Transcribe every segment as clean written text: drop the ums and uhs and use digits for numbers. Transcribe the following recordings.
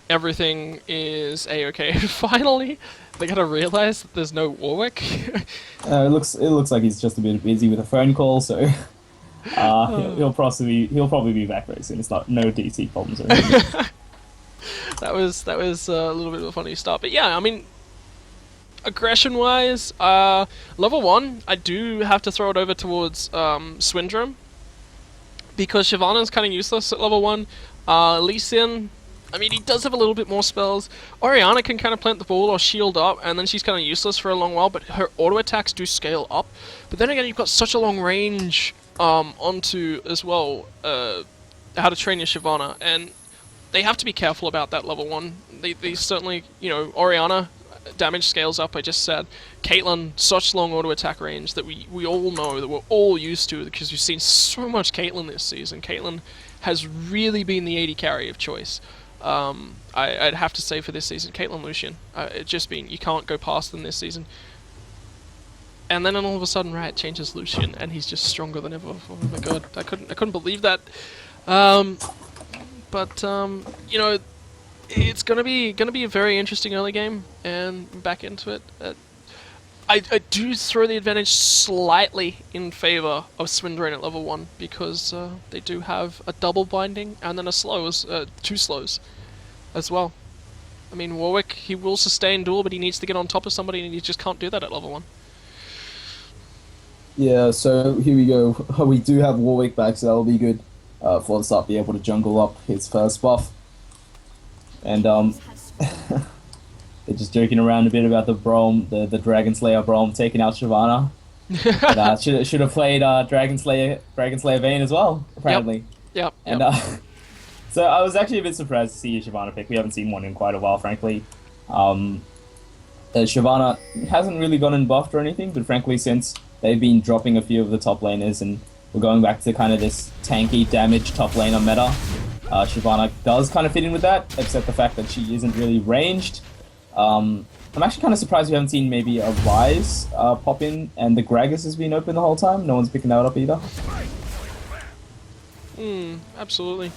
everything is a-okay. Finally, they gotta realize that there's no Warwick. It looks like he's just a bit busy with a phone call, so he'll probably be back very soon. It's not no DC problems or anything. That was a little bit of a funny start, but yeah, I mean, aggression-wise, level 1, I do have to throw it over towards Swindrome, because Shyvana's kind of useless at level 1. Lee Sin, I mean, he does have a little bit more spells. Orianna can kind of plant the ball or shield up, and then she's kind of useless for a long while, but her auto attacks do scale up. But then again, you've got such a long range onto, as well, how to train your Shyvana, and they have to be careful about that level 1. They certainly, you know, Orianna, damage scales up, I just said. Caitlyn, such long auto attack range that we all know, that we're all used to, because we've seen so much Caitlyn this season. Caitlyn has really been the AD carry of choice. I'd have to say for this season, Caitlyn Lucian. It's just been, you can't go past them this season. And then all of a sudden, Riot changes Lucian, and he's just stronger than ever. Oh my god, I couldn't believe that. You know, it's gonna be a very interesting early game, and back into it. I do throw the advantage slightly in favor of Swindrome at level 1, because they do have a double binding and then a slows, 2 slows as well. I mean, Warwick, he will sustain duel, but he needs to get on top of somebody, and he just can't do that at level 1. Yeah, so here we go. We do have Warwick back, so that'll be good for the start, be able to jungle up his first buff. And they're just joking around a bit about the Braum, the Dragon Slayer Braum taking out Shyvana. But, should have played Dragon Slayer Vayne as well, apparently. Yep. And so I was actually a bit surprised to see a Shyvana pick. We haven't seen one in quite a while, frankly. Shyvana hasn't really gotten buffed or anything, but frankly, since they've been dropping a few of the top laners and we're going back to kind of this tanky damage top laner meta, Shyvana does kind of fit in with that, except the fact that she isn't really ranged. I'm actually kind of surprised we haven't seen maybe a Rise pop in, and the Gragas has been open the whole time. No one's picking that up either. Absolutely.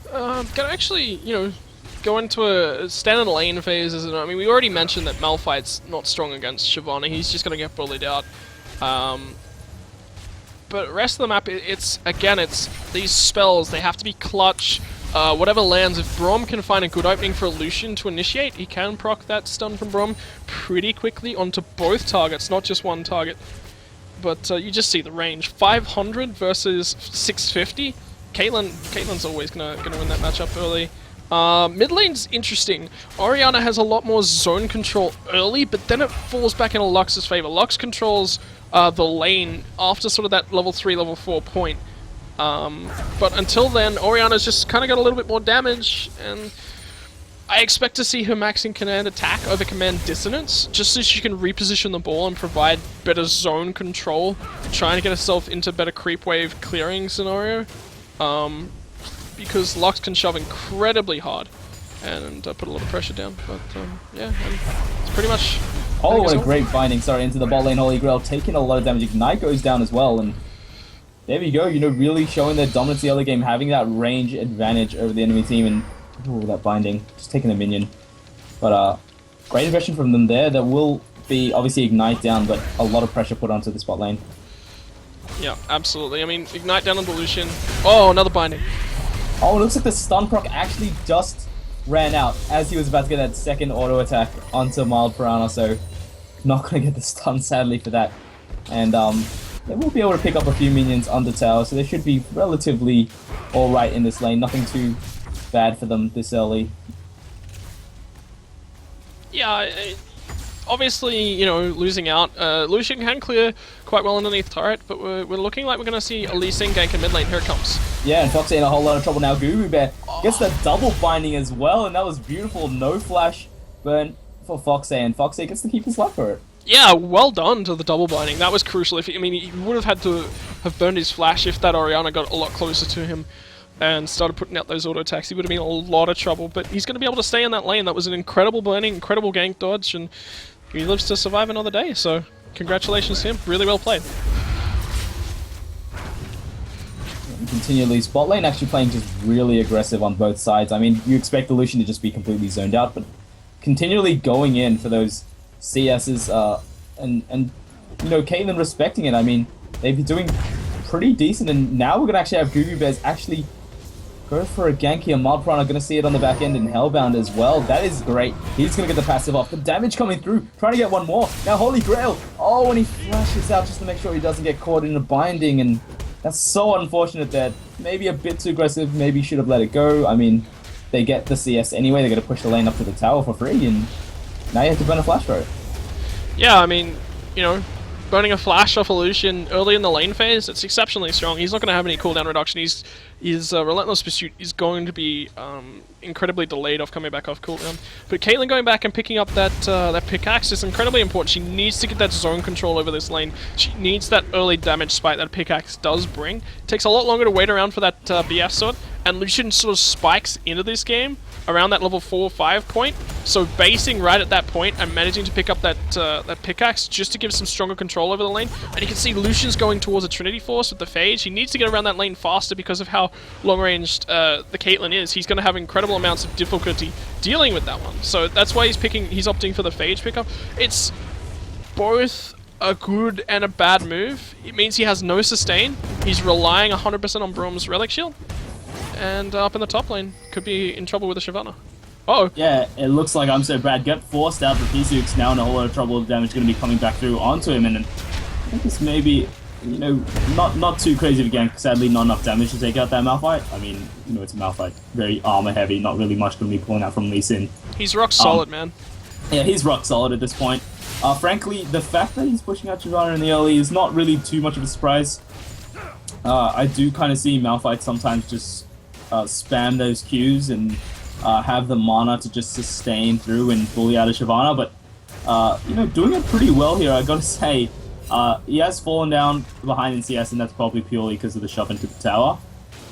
Can I actually, you know, go into a standard lane phase? I mean, we already mentioned that Malphite's not strong against Shyvana. He's just going to get bullied out. But rest of the map, it's these spells. They have to be clutch. Whatever lands, if Braum can find a good opening for a Lucian to initiate, he can proc that stun from Braum pretty quickly onto both targets, not just one target. But you just see the range. 500 versus 650. Caitlyn's always gonna win that matchup early. Mid lane's interesting. Orianna has a lot more zone control early, but then it falls back into Lux's favor. Lux controls the lane after sort of that level 3, level 4 point. But until then, Orianna's just kind of got a little bit more damage, and I expect to see her maxing command attack over command dissonance, just so she can reposition the ball and provide better zone control, trying to get herself into better creep wave clearing scenario. Because Lux can shove incredibly hard and put a lot of pressure down. But yeah, it's pretty much... Oh, what a great binding, into the bot lane Holy Grail, taking a lot of damage. Ignite goes down as well, and there we go, you know, really showing their dominance in the early game, having that range advantage over the enemy team, and ooh, that binding, just taking a minion. But great aggression from them there. There will be obviously Ignite down, but a lot of pressure put onto this bot lane. Yeah, absolutely. I mean, Ignite down on the Lucian. Oh, another binding. Oh, it looks like the stun proc actually just ran out as he was about to get that second auto attack onto Mild Piranha, so not going to get the stun sadly for that. And they will be able to pick up a few minions on the tower, so they should be relatively alright in this lane. Nothing too bad for them this early. Yeah, obviously, you know, losing out. Lucian can clear quite well underneath turret, but we're looking like we're going to see a Lee Sin gank in mid lane. Here it comes. Yeah, and Foxy in a whole lot of trouble now. Guru Bear gets the double binding as well, and that was beautiful. No flash burn for Foxy, and Foxy gets to keep his life for it. Yeah, well done to the double binding. That was crucial. I mean, he would have had to have burned his flash if that Orianna got a lot closer to him and started putting out those auto attacks. He would have been in a lot of trouble, but he's going to be able to stay in that lane. That was an incredible burning, incredible gank dodge, and he lives to survive another day, so congratulations to him. Really well played. continually. Spot lane actually playing just really aggressive on both sides. I mean, you expect the Lucian to just be completely zoned out, but continually going in for those CSs, and you know, Caitlyn respecting it. I mean, they've been doing pretty decent, and now we're gonna actually have Gugu Bears actually go for a gank here. Malpron are gonna see it on the back end, and Hellbound as well. That is great. He's gonna get the passive off. The damage coming through, trying to get one more. Now Holy Grail. Oh, and he flashes out just to make sure he doesn't get caught in a binding, and that's so unfortunate that maybe a bit too aggressive, maybe should have let it go. I mean, they get the CS anyway, they're going to push the lane up to the tower for free, and now you have to burn a flash for it. Yeah, I mean, you know, burning a flash off a Lucian early in the lane phase, it's exceptionally strong. He's not going to have any cooldown reduction. His Relentless Pursuit is going to be incredibly delayed off coming back off cooldown. But Caitlyn going back and picking up that pickaxe is incredibly important. She needs to get that zone control over this lane. She needs that early damage spike that pickaxe does bring. It takes a lot longer to wait around for that BF sword, and Lucian sort of spikes into this game around that level 4 or 5 point, so basing right at that point and managing to pick up that pickaxe just to give some stronger control over the lane. And you can see Lucian's going towards a Trinity Force with the Phage. He needs to get around that lane faster because of how long-ranged the Caitlyn is. He's going to have incredible amounts of difficulty dealing with that one, so that's why he's opting for the Phage pickup. It's both a good and a bad move. It means he has no sustain. He's relying 100% on Brom's Relic Shield. And up in the top lane, could be in trouble with the Shyvana. Uh-oh. Yeah, it looks like I'm So Bad get forced out. The P6 now in a whole lot of trouble. Damage going to be coming back through onto him, and I think this may be, you know, not too crazy of a gank. Sadly, not enough damage to take out that Malphite. I mean, you know, it's a Malphite, very armor heavy, not really much going to be pulling out from Lee Sin. He's rock solid, man. Yeah, he's rock solid at this point. Frankly, the fact that he's pushing out Shyvana in the early is not really too much of a surprise. I do kind of see Malphite sometimes just spam those Qs and have the mana to just sustain through and bully out of Shyvana, but you know, doing it pretty well here, I gotta say. He has fallen down behind in CS, and that's probably purely because of the shove into the tower,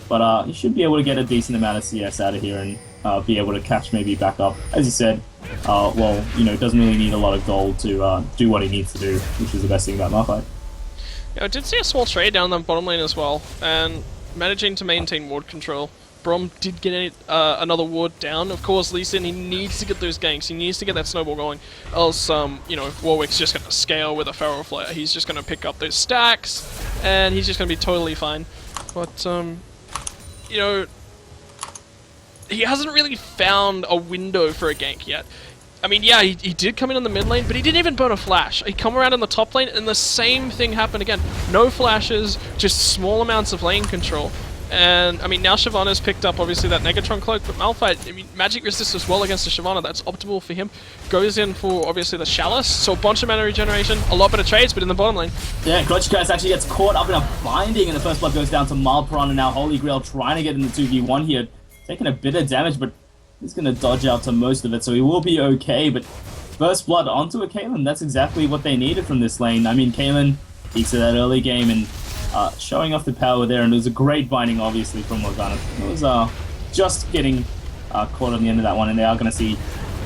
but he should be able to get a decent amount of CS out of here and be able to catch maybe back up. As you said, well, you know, doesn't really need a lot of gold to do what he needs to do, which is the best thing about Malphite. Yeah, I did see a small trade down the bottom lane as well, and managing to maintain ward control. Brom did get another ward down. Of course, Lee Sin, he needs to get those ganks. He needs to get that snowball going. Else, you know, Warwick's just going to scale with a Feral Flare. He's just going to pick up those stacks, and he's just going to be totally fine. But, you know, he hasn't really found a window for a gank yet. I mean, yeah, he did come in on the mid lane, but he didn't even burn a flash. He come around in the top lane, and the same thing happened again. No flashes, just small amounts of lane control. And, I mean, now Shyvana's picked up, obviously, that Negatron Cloak, but Malphite, I mean, magic resist as well against the Shyvana. That's optimal for him. Goes in for, obviously, the Chalice, so a bunch of mana regeneration, a lot better trades, but in the bottom lane. Yeah, Crutchcast actually gets caught up in a binding, and the first blood goes down to Malpron, and now Holy Grail trying to get in the 2v1 here. Taking a bit of damage, but he's going to dodge out to most of it, so he will be okay, but first blood onto a Caitlyn, that's exactly what they needed from this lane. I mean, Caitlyn peaks of that early game, and showing off the power there, and it was a great binding, obviously, from Morgana. It was just getting caught on the end of that one, and they are going to see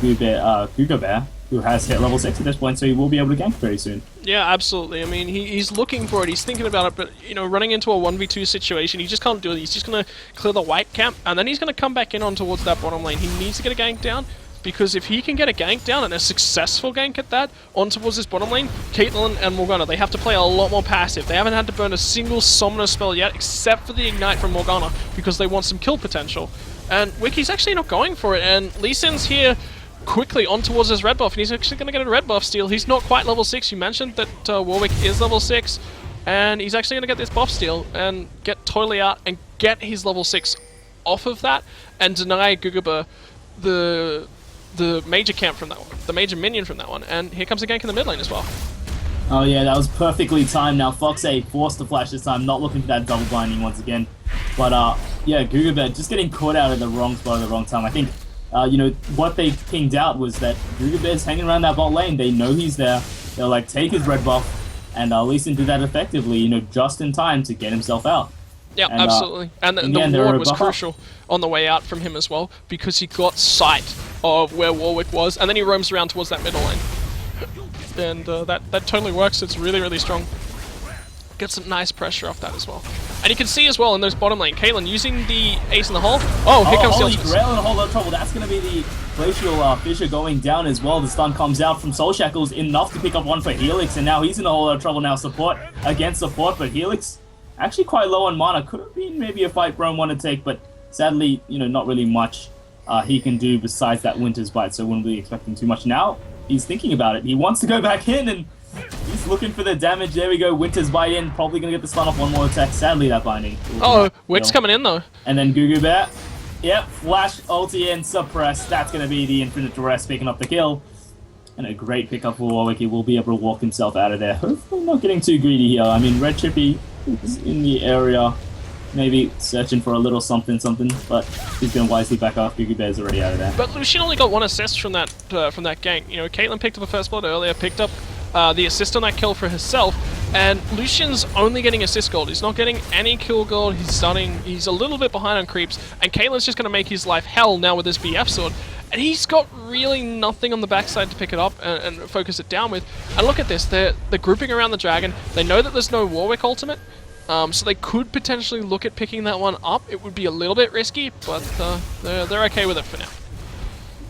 Gugu Bear, who has hit level 6 at this point, so he will be able to gank very soon. Yeah, absolutely. I mean, he's looking for it, he's thinking about it, but, you know, running into a 1v2 situation, he just can't do it. He's just going to clear the white camp, and then he's going to come back in on towards that bottom lane. He needs to get a gank down, because if he can get a gank down, and a successful gank at that, on towards this bottom lane, Caitlyn and Morgana, they have to play a lot more passive. They haven't had to burn a single summoner spell yet, except for the Ignite from Morgana, because they want some kill potential. And Wiki's actually not going for it, and Lee Sin's here quickly on towards his red buff, and he's actually going to get a red buff steal. He's not quite level 6. You mentioned that Warwick is level 6, and he's actually going to get this buff steal and get totally out and get his level 6 off of that and deny Gugu the major camp from that one, the major minion from that one, and here comes a gank in the mid lane as well. Oh yeah, that was perfectly timed. Now Foxay forced the flash this time, not looking for that double blinding once again. But yeah, Gugu Bear just getting caught out at the wrong spot at the wrong time. I think you know, what they pinged out was that Gugu Bear's hanging around that bot lane. They know he's there. They'll like take his red buff, and Lee Sin did that effectively, you know, just in time to get himself out. Yeah, and, absolutely. And the ward was crucial on the way out from him as well, because he got sight of where Warwick was, and then he roams around towards that middle lane. And that totally works. It's really, really strong. Get some nice pressure off that as well. And you can see as well in those bottom lane, Caitlyn using the ace in the hole. Oh, here comes the Holy ultimates. Grail in a whole lot of trouble. That's going to be the glacial fissure going down as well. The stun comes out from Soul Shackles, enough to pick up one for Helix, and now he's in a whole lot of trouble now. Support against support, but Helix actually quite low on mana. Could have been maybe a fight Brome want to take, but sadly, not really much he can do besides that Winter's Bite, so wouldn't be expecting too much. Now he's thinking about it. He wants to go back in, and he's looking for the damage. There we go. Winter's Bite in. Probably going to get the stun off one more attack. Sadly, that binding. Oh, Wick's coming in though. And then Goo Bear. Yep, flash, ulti, and suppress. That's going to be the infinite duress picking up the kill. And a great pickup for Warwick. He will be able to walk himself out of there. Hopefully not getting too greedy here. I mean, Red Chippy is in the area, maybe searching for a little something, but he's going to wisely back off. Goo Bear's already out of there. But Lucian only got one assist from that gank. Caitlyn picked up a first blood earlier, picked up the assist on that kill for herself, and Lucian's only getting assist gold. He's not getting any kill gold. He's stunning. He's a little bit behind on creeps, and Caitlyn's just going to make his life hell now with this BF sword. And he's got really nothing on the backside to pick it up and focus it down with. And look at this. They're grouping around the dragon. They know that there's no Warwick ultimate, so they could potentially look at picking that one up. It would be a little bit risky, but they're okay with it for now.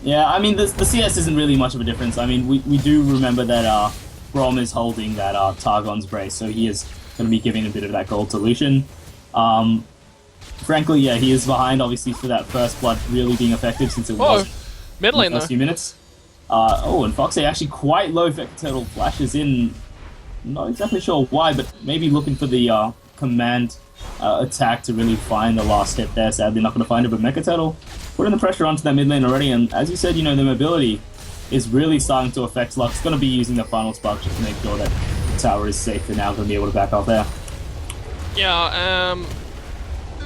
Yeah, I mean, the CS isn't really much of a difference. I mean, we do remember that Brom is holding that Targon's Brace, so he is going to be giving a bit of that gold to Lucian. Frankly, yeah, he is behind, obviously, for that first blood really being effective since it was mid lane, in the first few minutes. And Foxy actually quite low. Vector Turtle flashes in. Not exactly sure why, but maybe looking for the command attack to really find the last hit there. Sadly, not going to find it, but Mecha Turtle putting the pressure onto that mid lane already, and as you said, the mobility is really starting to affect Lux. Going to be using the final spark just to make sure that the tower is safe for now. Going to be able to back off there. Yeah,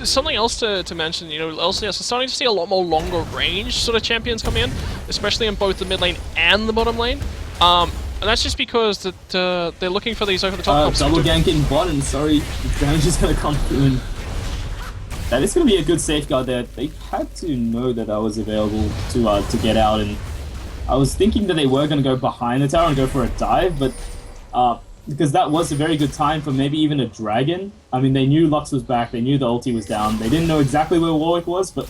something else to mention, LCS is starting to see a lot more longer range sort of champions come in, especially in both the mid lane and the bottom lane. And that's just because they're looking for these over the top. Double gank in bottom. Sorry, the damage is going to come through. And that is going to be a good safeguard there. They had to know that was available to get out, and I was thinking that they were going to go behind the tower and go for a dive, but because that was a very good time for maybe even a dragon. I mean, they knew Lux was back, they knew the ulti was down, they didn't know exactly where Warwick was, but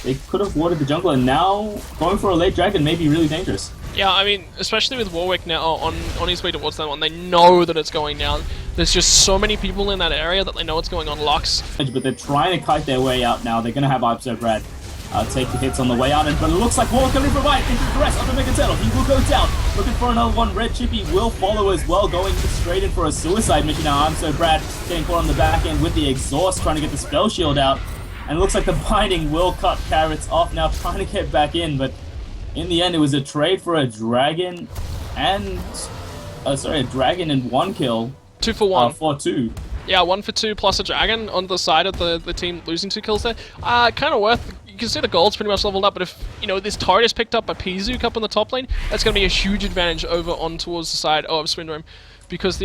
they could have warded the jungle, and now going for a late dragon may be really dangerous. Yeah, I mean, especially with Warwick now on his way towards that one, they know that it's going down. There's just so many people in that area that they know what's going on. Lux. But they're trying to kite their way out now. They're going to have Ibso Brad take the hits on the way out, but it looks like Warwick going to provide into the rest of the Mega Turtle. He will go down, looking for another one. Red Chippy will follow as well, going straight in for a suicide mission now. Ibso Brad getting caught on the back end with the exhaust, trying to get the spell shield out, and it looks like the binding will cut Carrots off now, trying to get back in, but in the end, it was a trade for a dragon and... a dragon and one kill. 2 for 1. For 2. Yeah, 1 for 2 plus a dragon on the side of the team losing 2 kills there. Kind of worth... You can see the gold's pretty much leveled up, but if, this turret is picked up by Pizook up on the top lane, that's going to be a huge advantage over on towards the side of Swindrome. Because,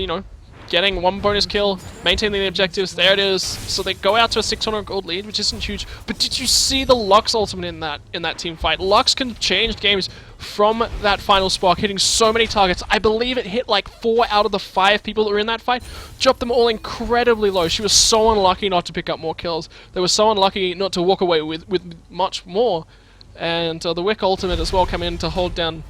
getting 1 bonus kill, maintaining the objectives, there it is. So they go out to a 600 gold lead, which isn't huge. But did you see the Lux ultimate in that team fight? Lux can change games from that final spark, hitting so many targets. I believe it hit like 4 out of the 5 people that were in that fight. Dropped them all incredibly low. She was so unlucky not to pick up more kills. They were so unlucky not to walk away with much more. And the Wick ultimate as well come in to hold down,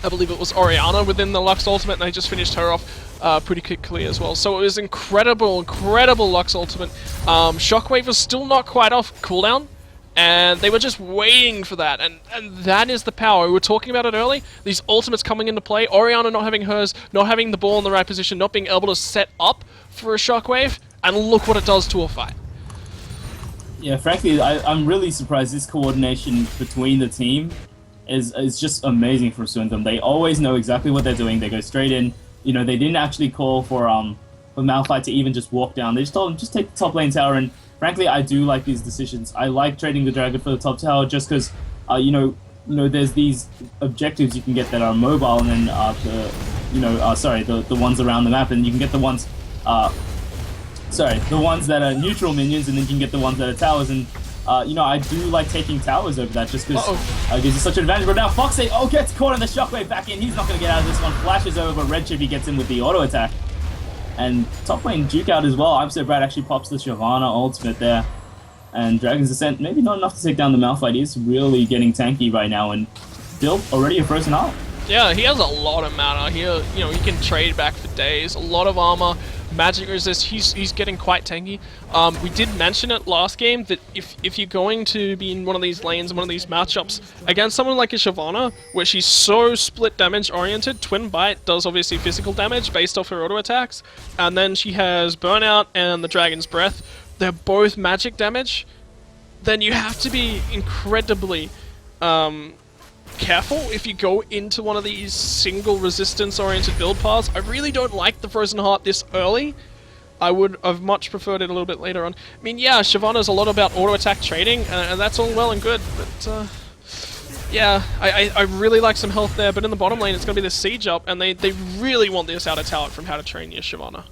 I believe it was Orianna within the Lux ultimate, and they just finished her off pretty quickly as well. So it was incredible Lux ultimate. Shockwave was still not quite off cooldown, and they were just waiting for that, and that is the power. We were talking about it early, these ultimates coming into play, Orianna not having hers, not having the ball in the right position, not being able to set up for a Shockwave, and look what it does to a fight. Yeah, frankly, I'm really surprised. This coordination between the team is just amazing for Swindrome. They always know exactly what they're doing. They go straight in. They didn't actually call for Malphite to even just walk down. They just told him, just take the top lane tower. And frankly, I do like these decisions. I like trading the dragon for the top tower just because, there's these objectives you can get that are mobile, and then the ones around the map, and you can get the ones, the ones that are neutral minions, and then you can get the ones that are towers. And I do like taking towers over that just because it gives you such an advantage. But now Foxy, gets caught in the Shockwave back in. He's not going to get out of this one. Flashes over, but Red Chippy gets in with the auto attack. And top lane Duke out as well. I'm so Brad actually pops the Shyvana ultimate there. And Dragon's Descent, maybe not enough to take down the Malphite. He's really getting tanky right now, and still already a frozen heart. Yeah, he has a lot of mana. He can trade back for days. A lot of armor, magic resist. He's getting quite tanky. We did mention it last game that if you're going to be in one of these lanes, one of these matchups against someone like a Shyvana, where she's so split damage oriented, Twin Bite does obviously physical damage based off her auto attacks, and then she has Burnout and the Dragon's Breath. They're both magic damage. Then you have to be incredibly careful if you go into one of these single resistance oriented build paths. I really don't like the Frozen Heart this early. I would have much preferred it a little bit later on. I mean, yeah, Shyvana's a lot about auto attack trading, and that's all well and good, but yeah, I really like some health there, but in the bottom lane it's going to be the siege up, and they really want this out of talent from How to Train Your Shyvana.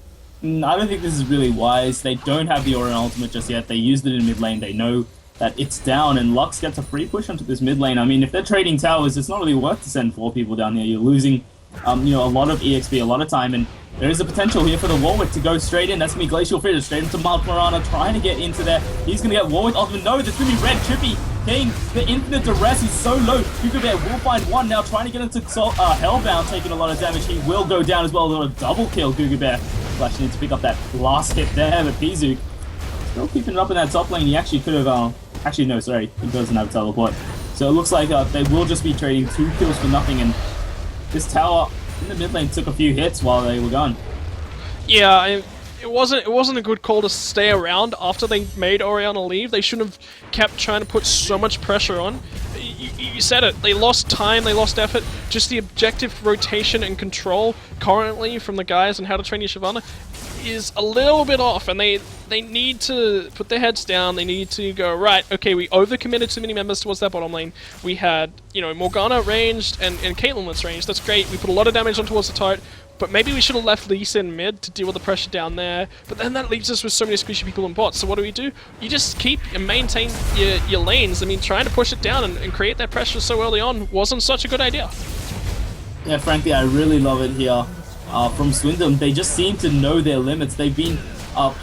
I don't think this is really wise. They don't have the Aura ultimate just yet. They used it in mid lane. They know that it's down, and Lux gets a free push onto this mid lane. I mean, if they're trading towers, it's not really worth to send 4 people down there. You're losing, a lot of EXP, a lot of time, and there is a potential here for the Warwick to go straight in. That's going to be Glacial Fissure, straight into Marana, trying to get into there. He's going to get Warwick ultimate. No, there's going to be Red Trippy getting the infinite duress. He's so low. Cougar Bear will find one now, trying to get into Hellbound, taking a lot of damage. He will go down as well. They'll double kill Cougar Bear. Flash needs to pick up that last hit there, but Pizuk still keeping it up in that top lane. He actually could have, actually no, sorry, he doesn't have a teleport. So it looks like they will just be trading 2 kills for nothing, and this tower in the mid lane took a few hits while they were gone. Yeah, it wasn't a good call to stay around after they made Orianna leave. They shouldn't have kept trying to put so much pressure on. You said it, they lost time, they lost effort. Just the objective rotation and control currently from the guys on How to Train Your Shyvana is a little bit off, and they need to put their heads down. They need to go, right, okay, we overcommitted too many members towards that bottom lane. We had, Morgana ranged and Caitlyn was ranged. That's great. We put a lot of damage on towards the turret, but maybe we should have left Lisa in mid to deal with the pressure down there. But then that leaves us with so many squishy people in bots. So what do? You just keep and maintain your lanes. I mean, trying to push it down and create that pressure so early on wasn't such a good idea. Yeah, frankly, I really love it here. From Swindrome, they just seem to know their limits. They've been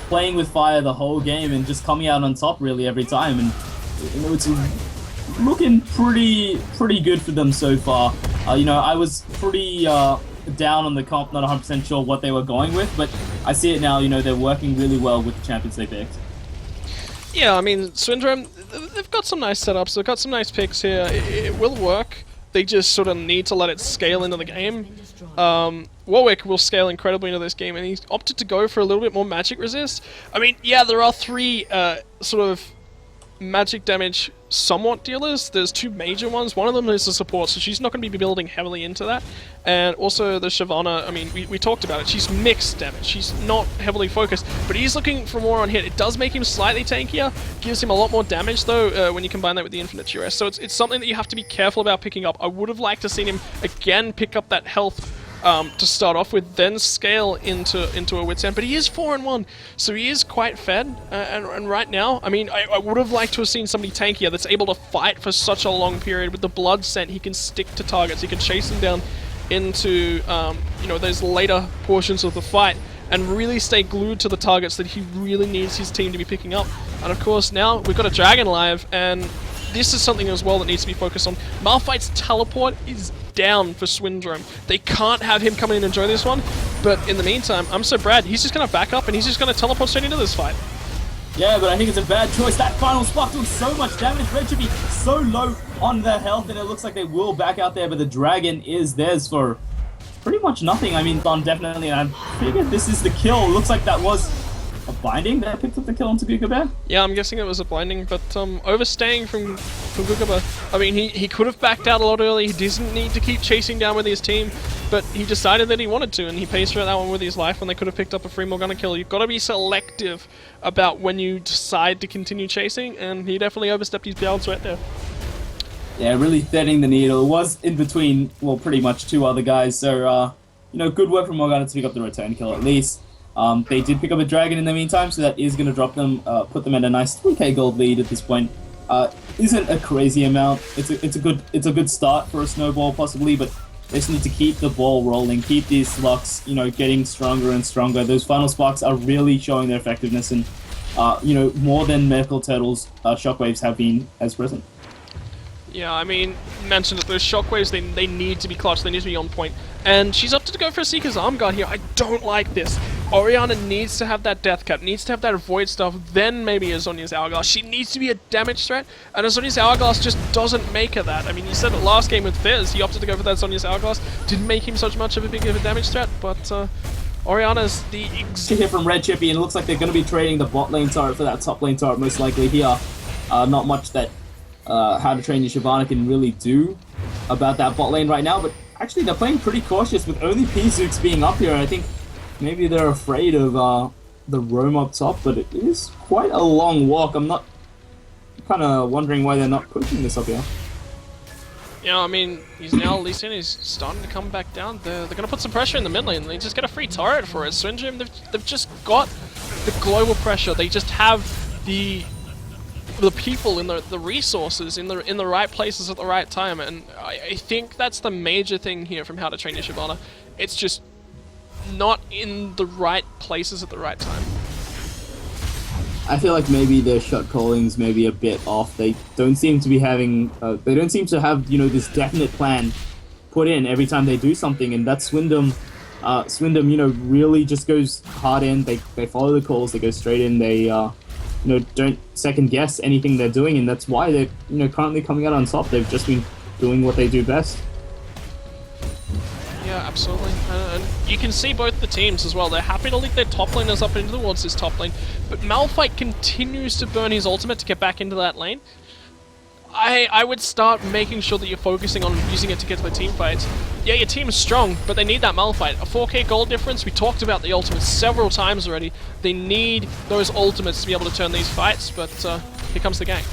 playing with fire the whole game and just coming out on top really every time. And it's looking pretty good for them so far. I was pretty down on the comp, not 100% sure what they were going with, but I see it now. They're working really well with the champions they picked. Yeah, I mean, Swindrome, they've got some nice setups. They've got some nice picks here. It will work. They just sort of need to let it scale into the game. Warwick will scale incredibly into this game, and he's opted to go for a little bit more magic resist. I mean, yeah, there are 3 sort of magic damage somewhat dealers. There's 2 major ones. One of them is the support, so she's not going to be building heavily into that. And also the Shyvana, I mean, we talked about it. She's mixed damage. She's not heavily focused, but he's looking for more on hit. It does make him slightly tankier, gives him a lot more damage though when you combine that with the infinite duress. So it's something that you have to be careful about picking up. I would have liked to seen him again pick up that health to start off with, then scale into a Wit's End. But he is 4-1, so he is quite fed. And right now, I mean, I would have liked to have seen somebody tankier that's able to fight for such a long period. With the blood scent, he can stick to targets. He can chase them down into those later portions of the fight and really stay glued to the targets that he really needs his team to be picking up. And of course, now we've got a Dragon live, and this is something as well that needs to be focused on. Malphite's teleport is down for Swindrome. They can't have him come in and enjoy this one, but in the meantime, I'm so Brad, he's just going to back up and he's just going to teleport straight into this fight. Yeah, but I think it's a bad choice. That final spark doing so much damage. Red should be so low on their health, and it looks like they will back out there, but the Dragon is theirs for pretty much nothing. I mean, Don definitely, and I figured this is the kill. Looks like that was a binding that picked up the kill onto Gugabear. Yeah, I'm guessing it was a blinding, but overstaying from Gugabear. I mean, he could have backed out a lot early. He doesn't need to keep chasing down with his team, but he decided that he wanted to, and he pays for that one with his life when they could have picked up a free Morgana kill. You've got to be selective about when you decide to continue chasing, and he definitely overstepped his bounds right there. Yeah, really threading the needle. It was in between, well, pretty much 2 other guys, so, good work from Morgana to pick up the return kill at least. They did pick up a Dragon in the meantime, so that is going to drop them, put them at a nice 3k gold lead at this point. Isn't a crazy amount. It's a good start for a snowball possibly, but They just need to keep the ball rolling, keep these Lux, you know, getting stronger and stronger. Those final sparks are really showing their effectiveness, and you know, more than Merkle Turtle's shockwaves have been as present. Yeah, I mean, you mentioned that those shockwaves, they need to be clutch, they need to be on point. And she's opted to go for a Seeker's Arm Guard here. I don't like this. Orianna needs to have that Death Cap, needs to have that Avoid stuff, then maybe Azonia's Hourglass. She needs to be a damage threat, and Azonia's Hourglass just doesn't make her that. I mean, you said it last game with Fizz, he opted to go for that Azonia's Hourglass, didn't make him such much of a big of a damage threat, but Orianna's the Here from Red Chippy, and it looks like they're going to be trading the bot lane turret for that top lane turret most likely here. Not much that How to Train Your Shyvana can really do about that bot lane right now, but actually they're playing pretty cautious with only P-Zooks being up here. I think maybe they're afraid of the roam up top, but it is quite a long walk. I'm not kind of wondering why they're not pushing this up here. Yeah, I mean, he's now, Lee Sin is starting to come back down. They're going to put some pressure in the mid lane. They just get a free turret for it. Swindrome, they've just got the global pressure. They just have the people in the resources in the right places at the right time, and I think that's the major thing here from How to Train Your Shyvana. It's just not in the right places at the right time. I feel like maybe their shot calling's maybe a bit off. They don't seem to be having, they don't seem to have, you know, this definite plan put in every time they do something, and that's Swindrome. Swindrome, you know, really just goes hard in. They follow the calls, they go straight in. They, you know, don't second guess anything they're doing, and that's why they're, you know, currently coming out on top. They've just been doing what they do best. Yeah, absolutely. And you can see both the teams as well. They're happy to lead their top laners up into towards this top lane, but Malphite continues to burn his ultimate to get back into that lane. I would start making sure that you're focusing on using it to get to the team fights. Yeah, your team is strong, but they need that Malphite. A 4k gold difference, we talked about the ultimates several times already. They need those ultimates to be able to turn these fights, but here comes the gang.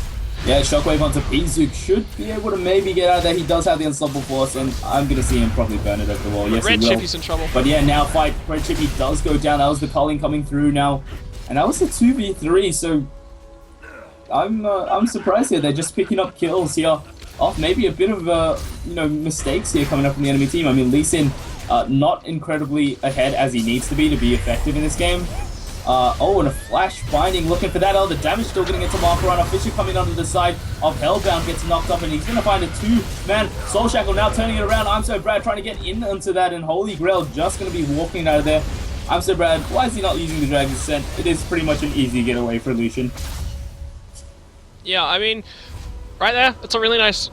Yeah, Shockwave onto P-Zook should be able to maybe get out of there. He does have the Unstoppable Force, and I'm going to see him probably burn it over the wall. Yes, Red he will. Chippy's in trouble. But yeah, now fight. Red Chippy does go down. That was the culling coming through now. And that was a 2v3, so I'm surprised here. They're just picking up kills here off maybe a bit of you know, mistakes here coming up from the enemy team. I mean, Lee Sin not incredibly ahead as he needs to be effective in this game. Oh, and a flash binding, looking for that. Oh, the damage still getting into Markarana. Fisher coming onto the side of Hellbound gets knocked off, and he's going to find a two-man Soul Shackle now turning it around. I'm So Brad trying to get in onto that, and Holy Grail just going to be walking out of there. I'm So Brad, why is he not using the Dragon's Descent? It is pretty much an easy getaway for Lucian. Yeah, I mean, right there, it's a really nice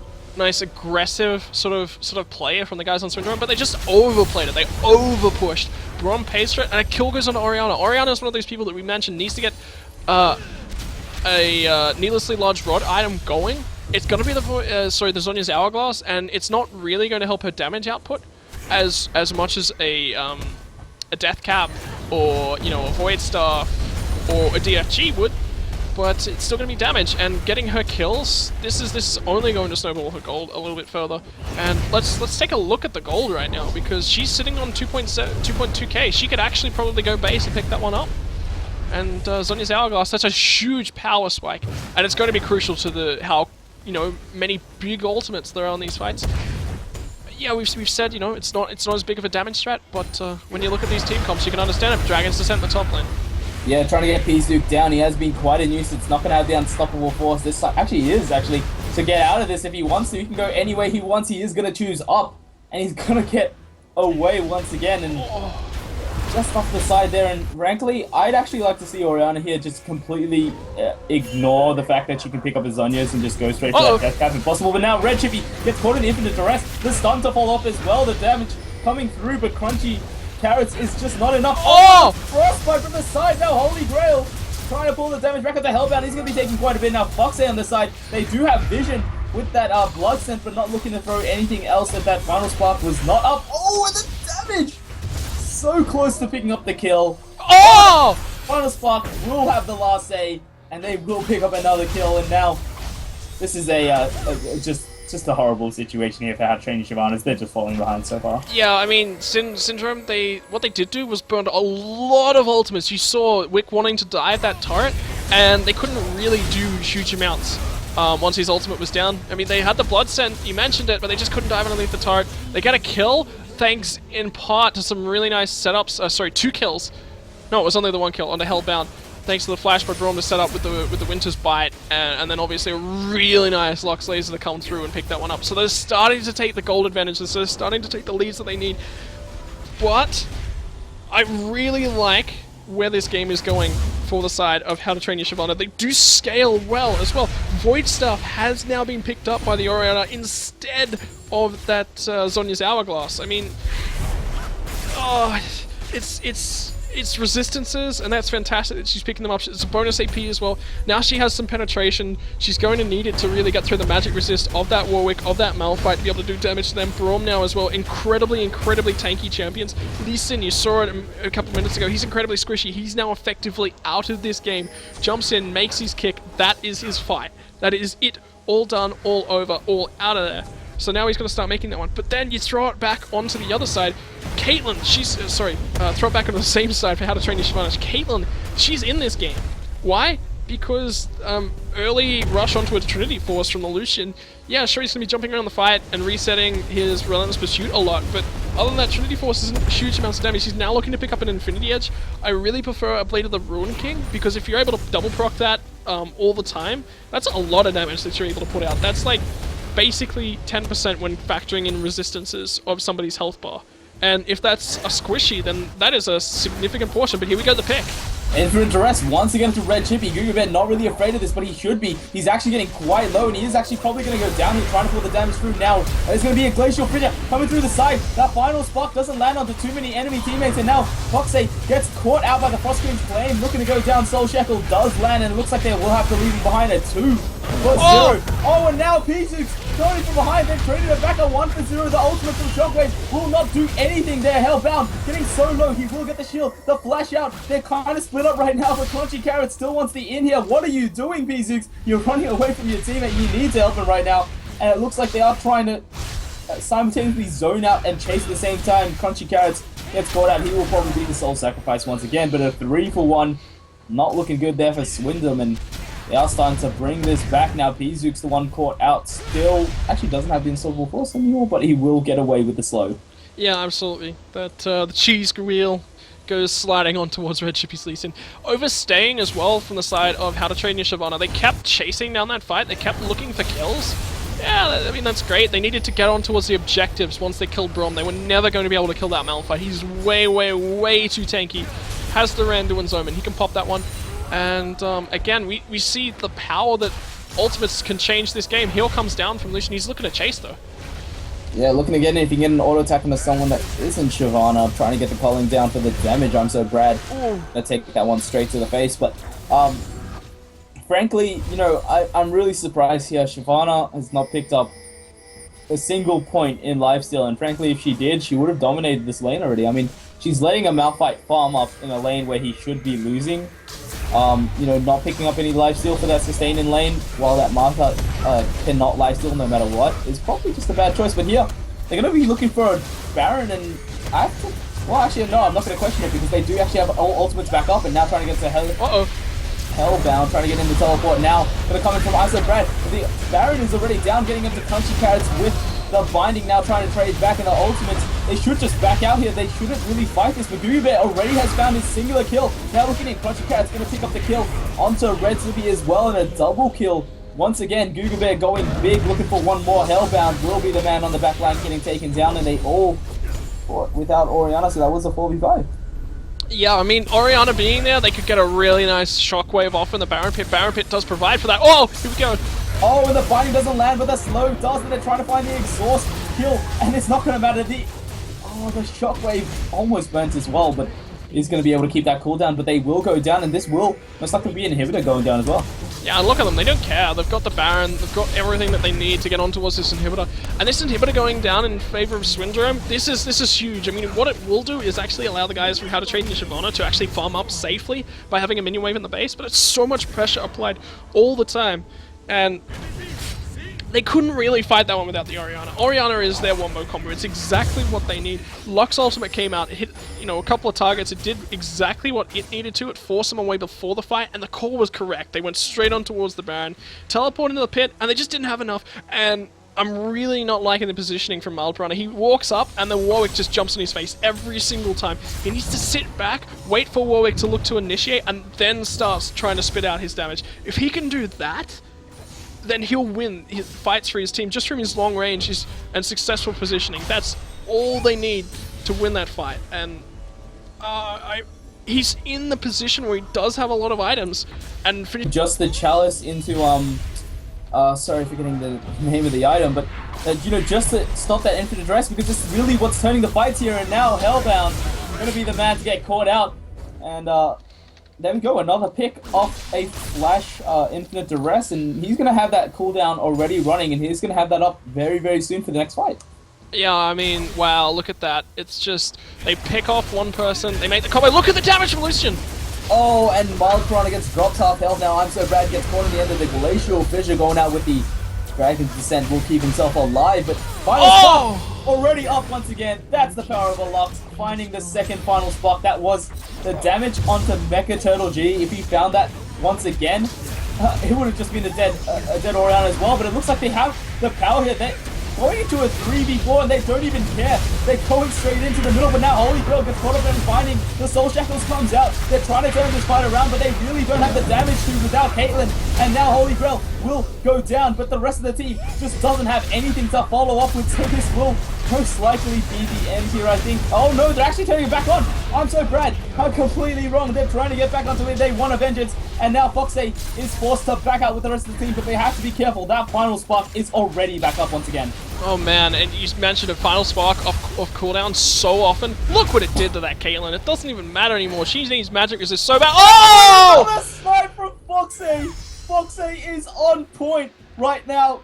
aggressive sort of play from the guys on Swindrome, but they just overplayed it. They overpushed. Brom pays for it, and a kill goes on to Orianna. Orianna is one of those people that we mentioned needs to get a needlessly large rod item going. It's going to be the Zhonya's Hourglass, and it's not really going to help her damage output as much as a Death Cap or, you know, a Void Staff or a DFG would. But it's still going to be damage, and getting her kills, this is only going to snowball her gold a little bit further. And let's take a look at the gold right now, because she's sitting on 2.2k. She could actually probably go base and pick that one up. And Zhonya's Hourglass, that's a huge power spike, and it's going to be crucial to how, you know, many big ultimates there are on these fights. Yeah, we've said, you know, it's not as big of a damage threat, but when you look at these team comps, you can understand it. Dragon's Descent in the top lane. Yeah, trying to get P-Zook down. He has been quite a nuisance. Not going to have the Unstoppable Force this time. Actually, he is, actually. To get out of this, if he wants to, he can go any way he wants. He is going to choose up. And he's going to get away once again. And just off the side there. And frankly, I'd actually like to see Orianna here just completely ignore the fact that she can pick up his Zhonya's and just go straight to that Death Cap if possible. But now Red Chippy gets caught in infinite duress. The stun to fall off as well. The damage coming through, but Crunchy Carrots is just not enough. Oh! Frostbite from the side now. Holy Grail trying to pull the damage back up the Hellbound. He's going to be taking quite a bit now. Foxay on the side. They do have vision with that Blood Scent, but not looking to throw anything else at that final spark was not up. Oh, and the damage! So close to picking up the kill. Oh! Final spark will have the last say, and they will pick up another kill, and now this is just a horrible situation here for How to Train Your Shyvana. They're just falling behind so far. Yeah, I mean, Swindrome, what they did do was burn a lot of ultimates. You saw Wick wanting to dive that turret, and they couldn't really do huge amounts once his ultimate was down. I mean, they had the Blood Scent, you mentioned it, but they just couldn't dive underneath the turret. They get a kill, thanks in part to some really nice setups. Sorry, 2 kills. No, it was only the 1 kill on the Hellbound. Thanks to the Flash by Braum to set up with the Winter's Bite, and then obviously a really nice Lux Laser to come through and pick that one up. So they're starting to take the gold advantage, so they're starting to take the leads that they need. But I really like where this game is going for the side of How to Train Your Shyvana. They do scale well as well. Void Staff has now been picked up by the Orianna instead of that Zhonya's Hourglass. I mean, oh, it's resistances, and that's fantastic that she's picking them up. It's a bonus AP as well. Now she has some penetration. She's going to need it to really get through the magic resist of that Warwick, of that Malphite, to be able to do damage to them. Braum now as well. Incredibly tanky champions. Lee Sin, you saw it a couple minutes ago. He's incredibly squishy. He's now effectively out of this game. Jumps in, makes his kick. That is his fight. That is it. All done, all over, all out of there. So now he's going to start making that one. But then you throw it back onto the other side. Caitlyn, she's... throw it back onto the same side for How to Train Your Shyvana. Caitlyn, she's in this game. Why? Because early rush onto a Trinity Force from the Lucian. Yeah, sure, he's going to be jumping around the fight and resetting his Relentless Pursuit a lot. But other than that, Trinity Force isn't huge amounts of damage. He's now looking to pick up an Infinity Edge. I really prefer a Blade of the Ruin King, because if you're able to double proc that all the time, that's a lot of damage that you're able to put out. That's like basically 10% when factoring in resistances of somebody's health bar. And if that's a squishy, then that is a significant portion. But here we go, the pick. Infinite Duress once again to Red Chippy. Gugabed not really afraid of this, but he should be. He's actually getting quite low, and he is actually probably going to go down here, trying to pull the damage through now. There's going to be a Glacial Fissure coming through the side. That final spark doesn't land onto too many enemy teammates, and now Foxay gets caught out by the Frost Queen's flame, looking to go down. Soul Shackle does land, and it looks like they will have to leave him behind at 2 for 0. Oh, and now P6 going from behind. They've traded it back at 1 for 0. The ultimate from Shockwave will not do anything there. Hellbound getting so low. He will get the shield, the flash out. They're kind of split up right now, but Crunchy Carrot still wants the in here. What are you doing, P6? You're running away from your teammate. You need to help him right now. And it looks like they are trying to simultaneously zone out and chase at the same time. Crunchy Carrots gets caught out. He will probably be the soul sacrifice once again, but a 3 for 1. Not looking good there for Swindrome, and they are starting to bring this back now. P-Zook's the one caught out still. Actually doesn't have the Unstoppable Force anymore, but he will get away with the slow. Yeah, absolutely. That the cheese wheel goes sliding on towards Red Chippy's Lee Sin. Overstaying as well from the side of How to Train Your Shyvana. They kept chasing down that fight. They kept looking for kills. Yeah, I mean, that's great. They needed to get on towards the objectives once they killed Braum. They were never going to be able to kill that Malphite. He's way too tanky. Has the Randuin's Omen. He can pop that one. And again, we see the power that ultimates can change this game. Heal comes down from Lucian. He's looking to chase though. Yeah, looking to get in. If you can get an auto attack onto someone that isn't Shyvana, trying to get the culling down for the damage. I'm so Brad. Gonna take that one straight to the face. But frankly, you know, I'm really surprised here. Shyvana has not picked up a single point in lifesteal, and frankly, if she did, she would have dominated this lane already. I mean, she's letting a Malphite farm up in a lane where he should be losing. You know, not picking up any lifesteal for that sustain in lane, while that Malphite cannot lifesteal no matter what, is probably just a bad choice. But here, they're going to be looking for a Baron, and I have to... Well, actually, no, I'm not going to question it, because they do actually have all ultimates back up, and now trying to get to Hellbound, trying to get in the teleport now. Gonna come in from ISO Brad. The Baron is already down, getting into Crunchy Carrots with the binding now, trying to trade back in the ultimates. They should just back out here. They shouldn't really fight this. Magoo Bear already has found his singular kill. Now looking at Crunchy Carrots, gonna pick up the kill onto Red Slippy as well, and a double kill. Once again, Google Bear going big, looking for one more. Hellbound will be the man on the back line getting taken down, and they all fought without Orianna, so that was a 4v5. Yeah, I mean, Orianna being there, they could get a really nice shockwave off in the Baron Pit. Baron Pit does provide for that. Oh, here we go. Oh, and the binding doesn't land, but the slow does, and they're trying to find the exhaust kill, and it's not going to matter. The shockwave almost burnt as well, but he's going to be able to keep that cooldown, but they will go down, and this will most likely be an inhibitor going down as well. Yeah, and look at them, they don't care. They've got the Baron, they've got everything that they need to get on towards this inhibitor. And this inhibitor going down in favor of Swindrome, this is huge. I mean, what it will do is actually allow the guys from How to Train Your Shyvana to actually farm up safely by having a minion wave in the base, but it's so much pressure applied all the time. And they couldn't really fight that one without the Orianna. Orianna is their wombo combo. It's exactly what they need. Lux ultimate came out, it hit, you know, a couple of targets. It did exactly what it needed to. It forced them away before the fight, and the call was correct. They went straight on towards the Baron, teleported into the pit, and they just didn't have enough. And I'm really not liking the positioning from Mild Piranha. He walks up, and then Warwick just jumps in his face every single time. He needs to sit back, wait for Warwick to look to initiate, and then starts trying to spit out his damage. If he can do that, then he'll win his fights for his team just from his long range and successful positioning. That's all they need to win that fight. And he's in the position where he does have a lot of items. And just the chalice into sorry, forgetting the name of the item, but you know, just to stop that infinite address, because it's really what's turning the fights here. And now Hellbound gonna be the man to get caught out. And there we go, another pick off a flash infinite duress, and he's gonna have that cooldown already running, and he's gonna have that up very, very soon for the next fight. Yeah, I mean, wow, look at that. It's just, they pick off one person, they make the combo. Look at the damage from Lucian! Oh, and Mild Piranha gets dropped half health now. I'm So Brad gets caught in the end of the Glacial Fissure, going out with the Dragon's Descent, will keep himself alive, but final spot already up once again. That's the power of a Lux, finding the second final spot. That was the damage onto Mecha Turtle G. If he found that once again, it would have just been a dead Orianna as well, but it looks like they have the power here. They're going into a 3v4 and they don't even care. They're going straight into the middle, but now Holy Grail gets caught up and finding the Soul Shackles comes out. They're trying to turn this fight around, but they really don't have the damage to without Caitlyn. And now Holy Grail will go down, but the rest of the team just doesn't have anything to follow up with, so this will most likely be the end here, I think. Oh no, they're actually turning it back on. I'm so Brad, I'm completely wrong. They're trying to get back onto it. They want a vengeance, and now Foxay is forced to back out with the rest of the team, but they have to be careful. That final spark is already back up once again. Oh man, and you mentioned a final spark off cooldown so often. Look what it did to that Caitlyn. It doesn't even matter anymore. She needs magic resist so bad. Oh! Oh, the snipe from Foxay! Foxay is on point right now.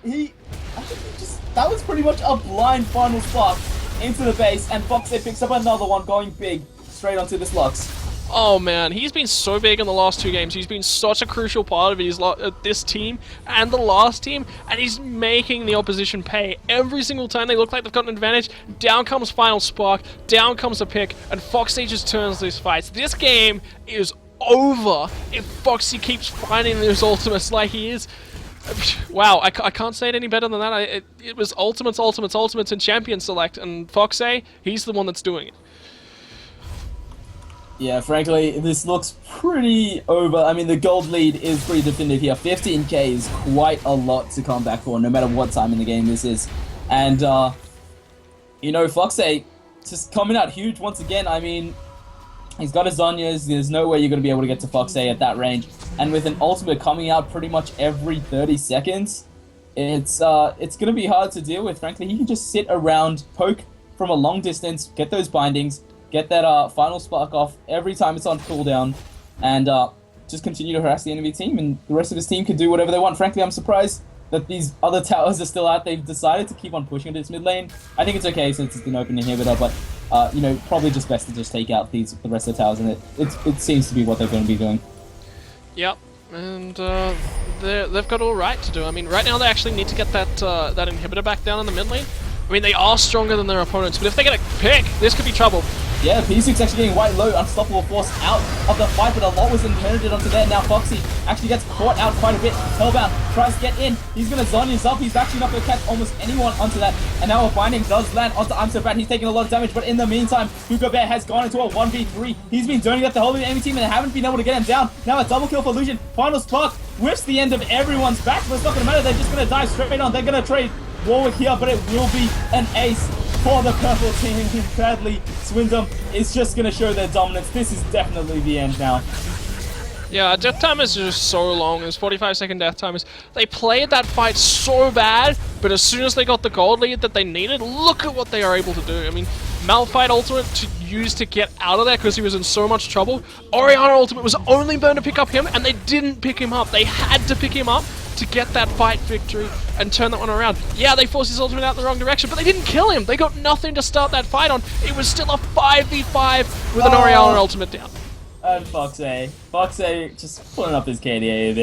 That was pretty much a blind final spark into the base, and Foxay picks up another one, going big straight onto this Lux. Oh man, he's been so big in the last two games. He's been such a crucial part of this team and the last team, and he's making the opposition pay. Every single time they look like they've got an advantage, down comes Final Spark, down comes a pick, and Foxy just turns these fights. This game is over if Foxy keeps finding those ultimates like he is. Wow, I can't say it any better than that. It was ultimates, and champion select, and Foxy, he's the one that's doing it. Yeah, frankly, this looks pretty over. I mean, the gold lead is pretty definitive here. 15k is quite a lot to come back for, no matter what time in the game this is. And, you know, Foxay just coming out huge once again. I mean, he's got his Zhonya's. There's no way you're going to be able to get to Foxay at that range. And with an ultimate coming out pretty much every 30 seconds, it's going to be hard to deal with, frankly. He can just sit around, poke from a long distance, get those bindings, get that final spark off every time it's on cooldown, and just continue to harass the enemy team, and the rest of his team can do whatever they want. Frankly, I'm surprised that these other towers are still out. They've decided to keep on pushing into this mid lane. I think it's okay since it's an open inhibitor, but you know, probably just best to just take out the rest of the towers, and it seems to be what they're going to be doing. Yep, and they've got all right to do. I mean, right now they actually need to get that inhibitor back down in the mid lane. I mean, they are stronger than their opponents, but if they get a pick, this could be trouble. Yeah, P6 actually getting white low, unstoppable force out of the fight, but a lot was inherited onto there. Now Foxy actually gets caught out quite a bit. Hellbound tries to get in. He's going to Zhonya's up. He's actually not going to catch almost anyone onto that. And now a binding does land onto I'm So Bad. He's taking a lot of damage, but in the meantime, Hugo Bear has gone into a 1v3. He's been doing that the whole enemy team and they haven't been able to get him down. Now a double kill for Lucian. Final spark whiffs the end of everyone's back, but it's not going to matter. They're just going to dive straight on. They're going to trade Warwick here, but it will be an ace for the purple team. Sadly, Swindrome is just going to show their dominance. This is definitely the end now. Yeah, death time is just so long. There's 45-second death timers. They played that fight so bad, but as soon as they got the gold lead that they needed, look at what they are able to do. I mean, Malphite ultimate to use to get out of there because he was in so much trouble. Orianna ultimate was only burned to pick up him, and they didn't pick him up. They had to pick him up to get that fight victory and turn that one around. Yeah, they forced his ultimate out in the wrong direction, but they didn't kill him. They got nothing to start that fight on. It was still a 5v5 with an Orianna ultimate down. And Foxay just pulling up his KDA a bit.